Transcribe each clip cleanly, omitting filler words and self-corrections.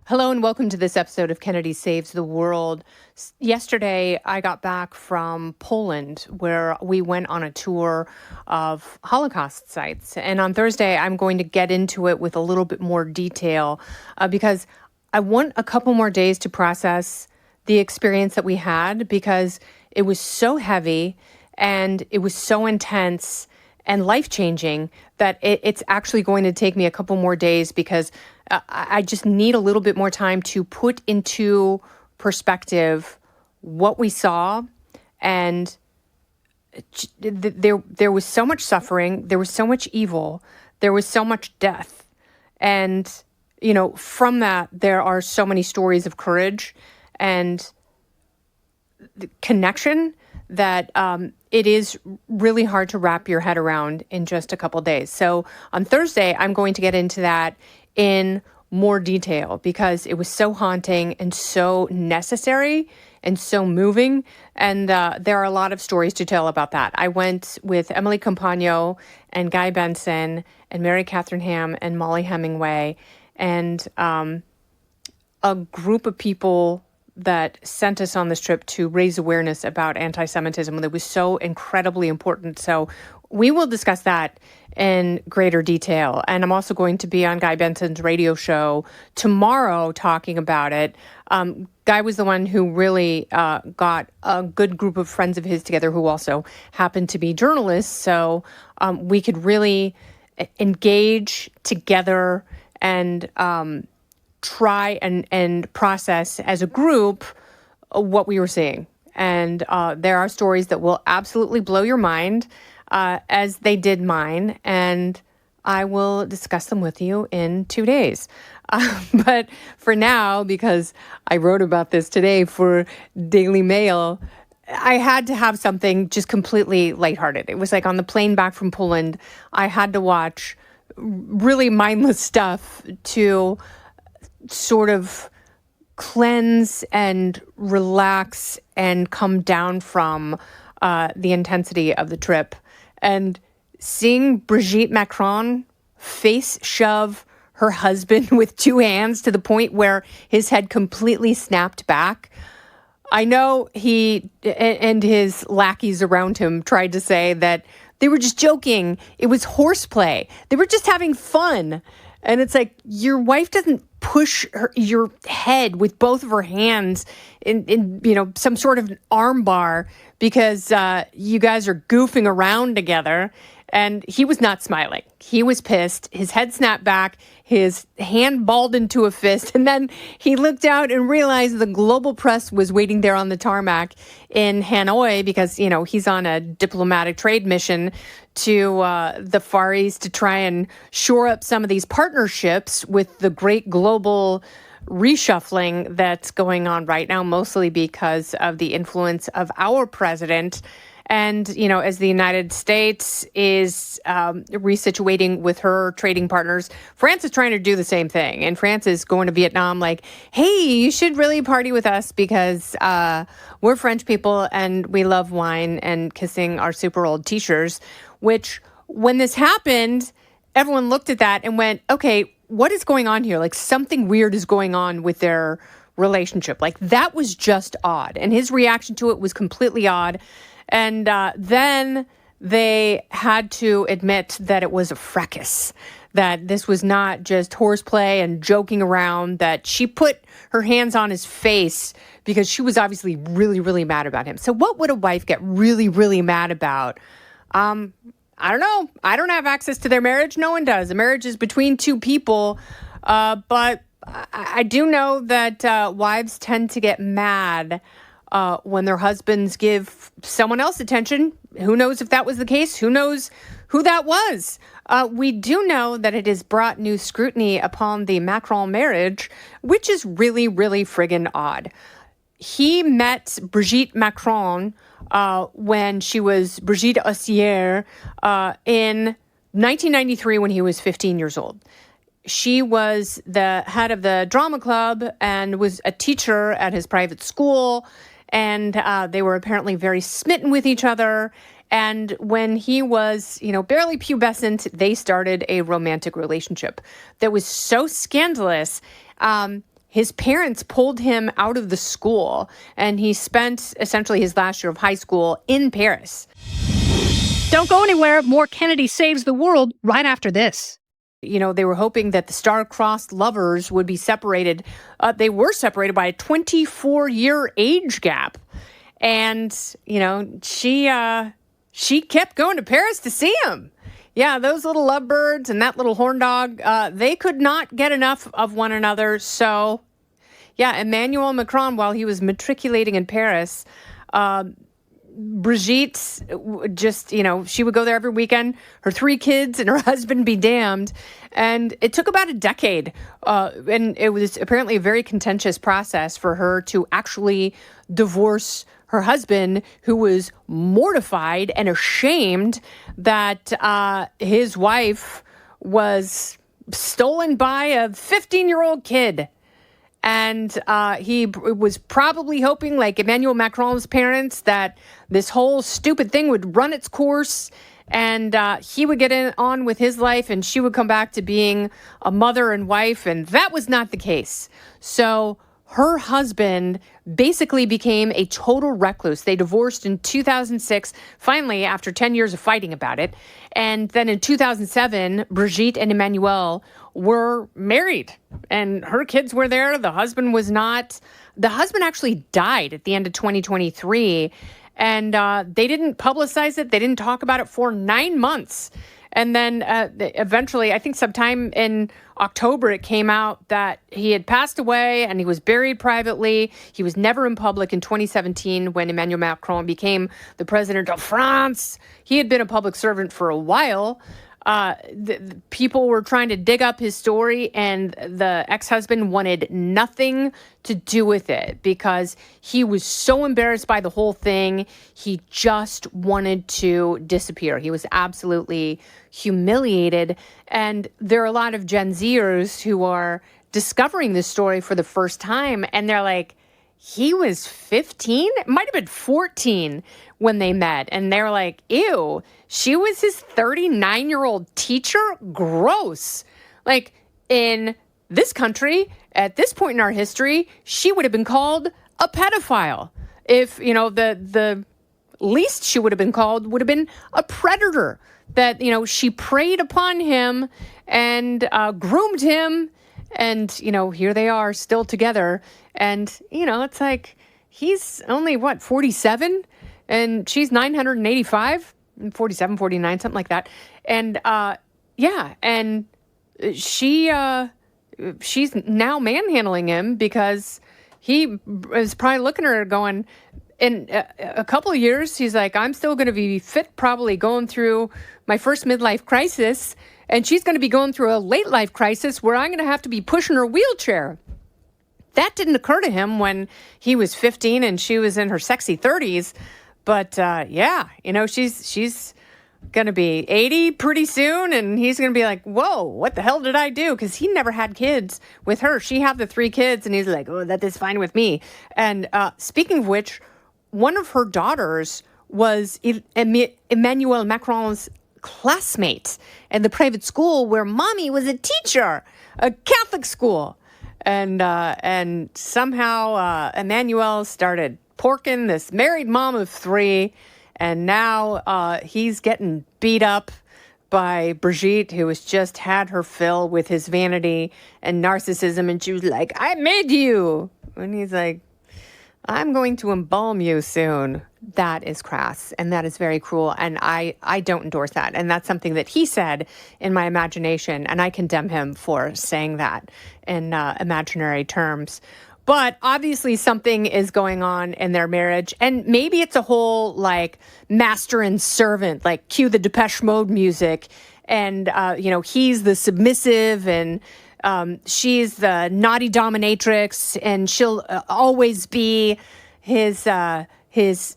Hello and welcome to this episode of Kennedy Saves the World. Yesterday, I got back from Poland where we went on a tour of Holocaust sites. And on Thursday, I'm going to get into it with a little bit more detail because I want a couple more days to process the experience that we had because it was so heavy and it was so intense and life-changing that it's actually going to take me a couple more days because I just need a little bit more time to put into perspective what we saw. And there was so much suffering, there was so much evil, there was so much death. And, you know, from that, there are so many stories of courage and connection that it is really hard to wrap your head around in just a couple days. So on Thursday, I'm going to get into that in more detail because it was so haunting and so necessary and so moving. And there are a lot of stories to tell about that. I went with Emily Compagno and Guy Benson and Mary Catherine Ham and Molly Hemingway and a group of people that sent us on this trip to raise awareness about anti-Semitism that was so incredibly important. So we will discuss that in greater detail. And I'm also going to be on Guy Benson's radio show tomorrow talking about it. Guy was the one who really got a good group of friends of his together who also happened to be journalists. So we could really engage together and try and process as a group what we were seeing. And there are stories that will absolutely blow your mind, as they did mine, and I will discuss them with you in 2 days. But for now, because I wrote about this today for Daily Mail, I had to have something just completely lighthearted. It was like on the plane back from Poland, I had to watch really mindless stuff to sort of cleanse and relax and come down from the intensity of the trip. And seeing Brigitte Macron face shove her husband with two hands to the point where his head completely snapped back. I know he and his lackeys around him tried to say that they were just joking. It was horseplay. They were just having fun. And it's like, your wife doesn't push your head with both of her hands in some sort of arm bar because you guys are goofing around together. And he was not smiling. He was pissed. His head snapped back. His hand balled into a fist. And then he looked out and realized the global press was waiting there on the tarmac in Hanoi because, he's on a diplomatic trade mission to the Far East to try and shore up some of these partnerships with the great global reshuffling that's going on right now, mostly because of the influence of our president. And, as the United States is resituating with her trading partners, France is trying to do the same thing. And France is going to Vietnam like, hey, you should really party with us because we're French people and we love wine and kissing our super old teachers, which when this happened, everyone looked at that and went, okay, what is going on here? Like something weird is going on with their relationship. Like that was just odd. And his reaction to it was completely odd. And then they had to admit that it was a fracas, that this was not just horseplay and joking around, that she put her hands on his face because she was obviously really, really mad about him. So what would a wife get really, really mad about? I don't know. I don't have access to their marriage. No one does. A marriage is between two people. But I do know that wives tend to get mad when their husbands give someone else attention. Who knows if that was the case? Who knows who that was? We do know that it has brought new scrutiny upon the Macron marriage, which is really, really friggin' odd. He met Brigitte Macron when she was Brigitte Ossière in 1993 when he was 15 years old. She was the head of the drama club and was a teacher at his private school. And they were apparently very smitten with each other. And when he was, barely pubescent, they started a romantic relationship that was so scandalous. his parents pulled him out of the school, and he spent essentially his last year of high school in Paris. Don't go anywhere. More Kennedy Saves the World right after this. They were hoping that the star-crossed lovers would be separated. They were separated by a 24-year age gap. And, she kept going to Paris to see him. Yeah, those little lovebirds and that little horn dog, they could not get enough of one another. So, yeah, Emmanuel Macron, while he was matriculating in Paris, Brigitte just, she would go there every weekend, her 3 kids and her husband be damned. And it took about a decade. And it was apparently a very contentious process for her to actually divorce her husband, who was mortified and ashamed that his wife was stolen by a 15-year-old kid. And he was probably hoping, like Emmanuel Macron's parents, that this whole stupid thing would run its course and he would get on with his life and she would come back to being a mother and wife. And that was not the case. So her husband basically became a total recluse. They divorced in 2006, finally, after 10 years of fighting about it. And then in 2007, Brigitte and Emmanuel were married and her kids were there. The husband was not. The husband actually died at the end of 2023 and they didn't publicize it. They didn't talk about it for 9 months. And then eventually, I think sometime in October, it came out that he had passed away and he was buried privately. He was never in public in 2017 when Emmanuel Macron became the president of France. He had been a public servant for a while. The people were trying to dig up his story, and the ex-husband wanted nothing to do with it because he was so embarrassed by the whole thing. He just wanted to disappear. He was absolutely humiliated. And there are a lot of Gen Zers who are discovering this story for the first time, and they're like, he was 15? It might have been 14 when they met. And they're like, ew, she was his 39-year-old teacher? Gross. Like, in this country, at this point in our history, she would have been called a pedophile. If, the least she would have been called would have been a predator. That, she preyed upon him and groomed him. And, here they are still together. And, it's like, he's only, 47? And she's 985, 47, 49, something like that. And, and she's now manhandling him because he is probably looking at her going, in a couple of years, he's like, I'm still going to be fit, probably going through my first midlife crisis. And she's going to be going through a late life crisis where I'm going to have to be pushing her wheelchair. That didn't occur to him when he was 15 and she was in her sexy 30s. But she's going to be 80 pretty soon. And he's going to be like, whoa, what the hell did I do? Because he never had kids with her. She had the 3 kids. And he's like, oh, that is fine with me. And speaking of which, one of her daughters was Emmanuel Macron's classmate in the private school where mommy was a teacher, a Catholic school. And somehow Emmanuel started porking this married mom of 3. And now he's getting beat up by Brigitte, who has just had her fill with his vanity and narcissism. And she was like, I made you. And he's like, I'm going to embalm you soon. That is crass, and that is very cruel, and I don't endorse that. And that's something that he said in my imagination, and I condemn him for saying that in imaginary terms. But obviously something is going on in their marriage, and maybe it's a whole, like, master and servant, like cue the Depeche Mode music, and, he's the submissive, and she's the naughty dominatrix, and she'll always be his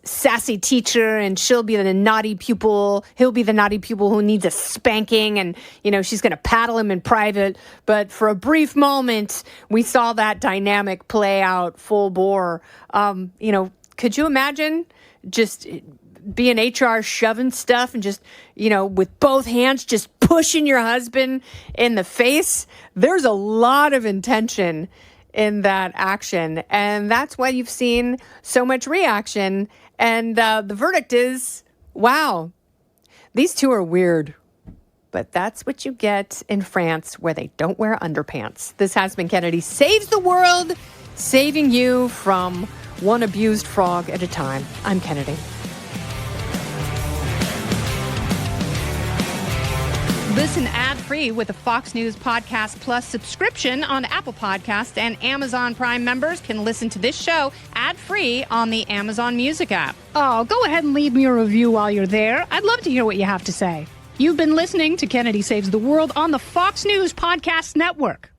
sassy teacher, and she'll be the naughty pupil. He'll be the naughty pupil who needs a spanking, and, she's going to paddle him in private. But for a brief moment, we saw that dynamic play out full bore. Could you imagine just being HR shoving stuff and just, with both hands, just pushing your husband in the face? There's a lot of intention in that action. And that's why you've seen so much reaction. And the verdict is, wow, these two are weird. But that's what you get in France, where they don't wear underpants. This has been Kennedy Saves the World, saving you from one abused frog at a time. I'm Kennedy. Listen ad-free with a Fox News Podcast Plus subscription on Apple Podcasts, and Amazon Prime members can listen to this show ad-free on the Amazon Music app. Oh, go ahead and leave me a review while you're there. I'd love to hear what you have to say. You've been listening to Kennedy Saves the World on the Fox News Podcast Network.